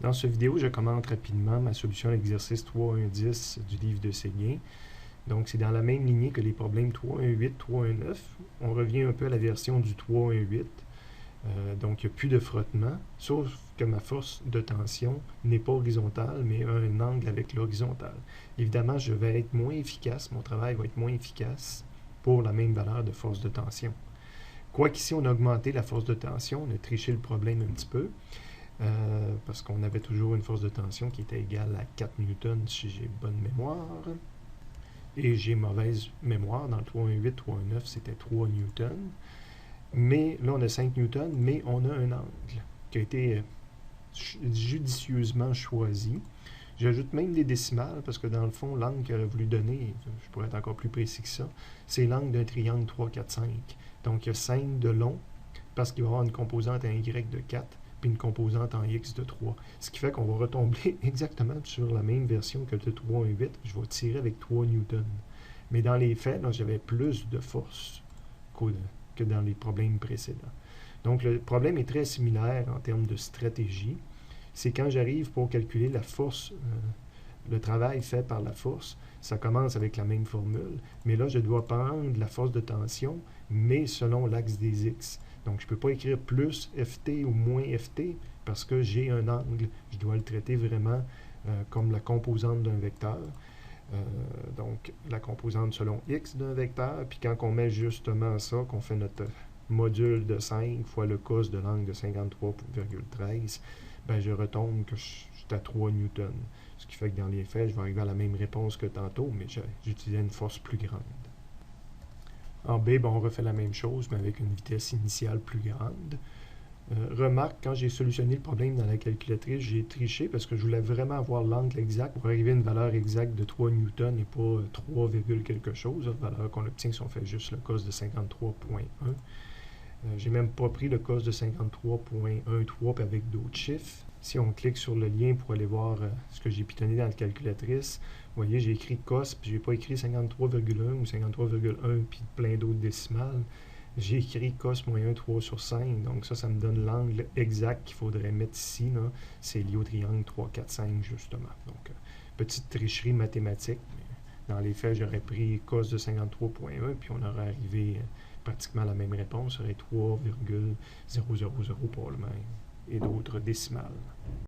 Dans cette vidéo, je commente rapidement ma solution à l'exercice 3.1.10 du livre de Séguin. Donc, c'est dans la même lignée que les problèmes 3.1.8, 3.1.9. On revient un peu à la version du 3.1.8. Donc, il n'y a plus de frottement, sauf que ma force de tension n'est pas horizontale, mais a un angle avec l'horizontale. Évidemment, je vais être moins efficace, mon travail va être moins efficace pour la même valeur de force de tension. Quoiqu'ici, on a augmenté la force de tension, on a triché le problème un petit peu. Parce qu'on avait toujours une force de tension qui était égale à 4 newtons si j'ai bonne mémoire. Et j'ai mauvaise mémoire. Dans le 3.1.8, 3.1.9, c'était 3 newtons. Mais là, on a 5 newtons, mais on a un angle qui a été judicieusement choisi. J'ajoute même des décimales parce que dans le fond, l'angle qu'il aurait voulu donner, je pourrais être encore plus précis que ça, c'est l'angle d'un triangle 3, 4, 5. Donc, il y a 5 de long parce qu'il va y avoir une composante en Y de 4 puis une composante en X de 3. Ce qui fait qu'on va retomber exactement sur la même version que le 3.1.8. Je vais tirer avec 3 newtons. Mais dans les faits, j'avais plus de force que dans les problèmes précédents. Donc, le problème est très similaire en termes de stratégie. C'est quand j'arrive pour calculer la force, le travail fait par la force, ça commence avec la même formule, mais là, je dois prendre la force de tension, mais selon l'axe des X. Donc, je ne peux pas écrire plus FT ou moins FT parce que j'ai un angle. Je dois le traiter vraiment comme la composante d'un vecteur. Donc, la composante selon X d'un vecteur. Puis quand on met justement ça, qu'on fait notre module de 5 fois le cos de l'angle de 53,13, ben je retombe que je suis à 3 newtons. Ce qui fait que dans les faits, je vais arriver à la même réponse que tantôt, mais j'utilisais une force plus grande. En B, on refait la même chose, mais avec une vitesse initiale plus grande. Remarque, quand j'ai solutionné le problème dans la calculatrice, j'ai triché parce que je voulais vraiment avoir l'angle exact pour arriver à une valeur exacte de 3 newtons et pas 3, quelque chose, la valeur qu'on obtient si on fait juste le cos de 53,1. J'ai même pas pris le cos de 53,13 avec d'autres chiffres. Si on clique sur le lien pour aller voir ce que j'ai pitonné dans la calculatrice, vous voyez, j'ai écrit cos, puis j'ai pas écrit 53,1 ou 53,1 puis plein d'autres décimales. J'ai écrit cos moins 1, 3 sur 5, donc ça me donne l'angle exact qu'il faudrait mettre ici. C'est lié au triangle 3, 4, 5, justement. Donc, petite tricherie mathématique. Mais dans les faits, j'aurais pris cos de 53,1, puis on aurait arrivé pratiquement à la même réponse, ça serait 3,000 probablement, et d'autres décimales.